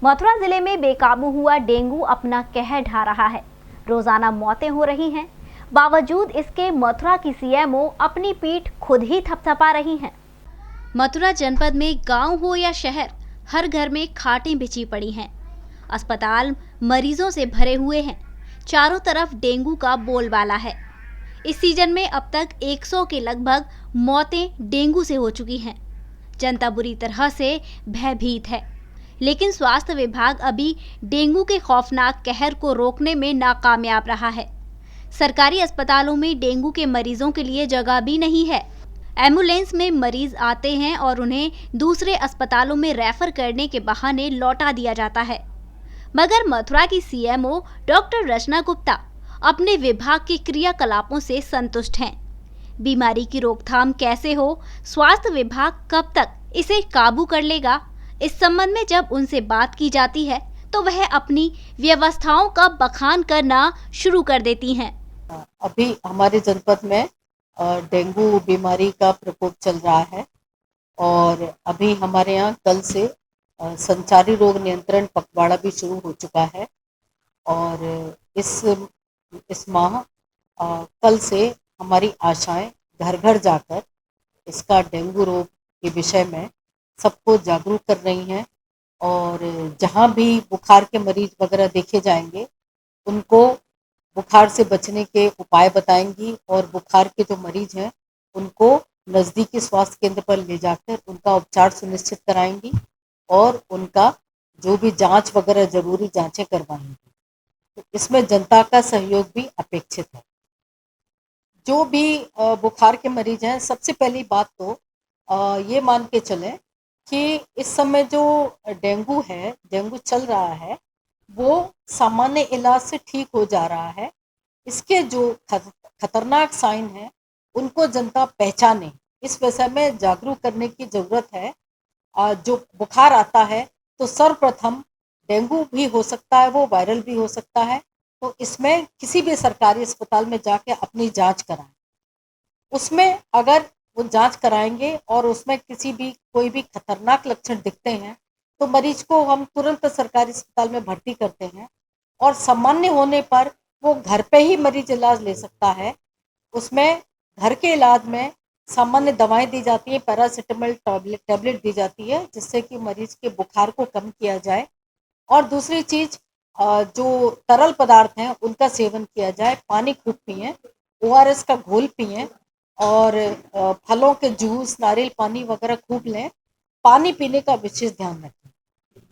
मथुरा जिले में बेकाबू हुआ डेंगू अपना कहर ढा रहा है। रोजाना मौतें हो रही हैं। बावजूद इसके मथुरा की सीएमओ अपनी पीठ खुद ही थपथपा रही हैं। मथुरा जनपद में गांव हो या शहर, हर घर में खाटें बिछी पड़ी हैं। अस्पताल मरीजों से भरे हुए हैं। चारों तरफ डेंगू का बोलबाला है। इस सीजन में अब तक 100 के लगभग मौतें डेंगू से हो चुकी हैं। जनता बुरी तरह से भयभीत है, लेकिन स्वास्थ्य विभाग अभी डेंगू के खौफनाक कहर को रोकने में नाकामयाब रहा है। सरकारी अस्पतालों में डेंगू के मरीजों के लिए जगह भी नहीं है। एम्बुलेंस में मरीज आते हैं और उन्हें दूसरे अस्पतालों में रेफर करने के बहाने लौटा दिया जाता है। मगर मथुरा की सीएमओ डॉक्टर रचना गुप्ता अपने विभाग के क्रियाकलापों से संतुष्ट हैं। बीमारी की रोकथाम कैसे हो, स्वास्थ्य विभाग कब तक इसे काबू कर लेगा, इस संबंध में जब उनसे बात की जाती है तो वह अपनी व्यवस्थाओं का बखान करना शुरू कर देती हैं। अभी हमारे जनपद में डेंगू बीमारी का प्रकोप चल रहा है और अभी हमारे यहाँ कल से संचारी रोग नियंत्रण पखवाड़ा भी शुरू हो चुका है और इस माह कल से हमारी आशाएं घर घर जाकर इसका डेंगू रोग के विषय में सबको जागरूक कर रही हैं और जहां भी बुखार के मरीज वगैरह देखे जाएंगे उनको बुखार से बचने के उपाय बताएंगी और बुखार के जो मरीज हैं उनको नज़दीकी स्वास्थ्य केंद्र पर ले जाकर उनका उपचार सुनिश्चित कराएंगी और उनका जो भी जांच वगैरह जरूरी जांचें करवाएंगी। तो इसमें जनता का सहयोग भी अपेक्षित है। जो भी बुखार के मरीज हैं, सबसे पहली बात तो ये मान के चलें कि इस समय जो डेंगू चल रहा है वो सामान्य इलाज से ठीक हो जा रहा है। इसके जो खतरनाक साइन हैं उनको जनता पहचाने, इस विषय में जागरूक करने की ज़रूरत है। जो बुखार आता है तो सर्वप्रथम डेंगू भी हो सकता है, वो वायरल भी हो सकता है। तो इसमें किसी भी सरकारी अस्पताल में जाके अपनी जांच कराएं। उसमें अगर वो जांच कराएंगे और उसमें कोई भी खतरनाक लक्षण दिखते हैं तो मरीज को हम तुरंत सरकारी अस्पताल में भर्ती करते हैं और सामान्य होने पर वो घर पे ही मरीज इलाज ले सकता है। उसमें घर के इलाज में सामान्य दवाएं दी जाती हैं, पैरासिटामोल टैबलेट दी जाती है जिससे कि मरीज के बुखार को कम किया जाए। और दूसरी चीज़, जो तरल पदार्थ हैं उनका सेवन किया जाए, पानी खूब पिएं, ओआरएस का घोल पिएं और फलों के जूस, नारियल पानी वगैरह खूब लें। पानी पीने का विशेष ध्यान रखें।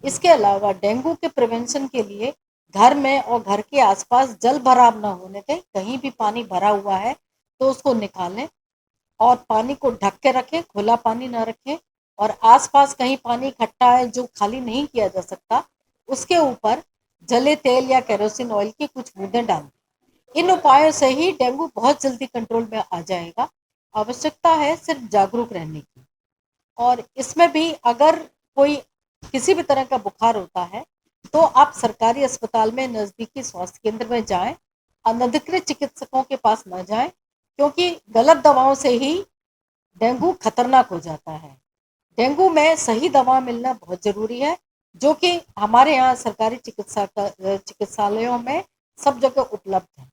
इसके अलावा डेंगू के प्रिवेंशन के लिए घर में और घर के आसपास जल भराव ना होने दें। कहीं भी पानी भरा हुआ है तो उसको निकालें और पानी को ढक के रखें, खुला पानी ना रखें। और आसपास कहीं पानी इकट्ठा है जो खाली नहीं किया जा सकता, उसके ऊपर जले तेल या केरोसिन ऑयल की कुछ बूंदें डालें। इन उपायों से ही डेंगू बहुत जल्दी कंट्रोल में आ जाएगा। आवश्यकता है सिर्फ जागरूक रहने की। और इसमें भी अगर कोई किसी भी तरह का बुखार होता है तो आप सरकारी अस्पताल में नज़दीकी स्वास्थ्य केंद्र में जाएं, अनधिकृत चिकित्सकों के पास न जाएं, क्योंकि गलत दवाओं से ही डेंगू खतरनाक हो जाता है। डेंगू में सही दवा मिलना बहुत ज़रूरी है, जो कि हमारे यहाँ सरकारी चिकित्सालयों में सब जगह उपलब्ध है।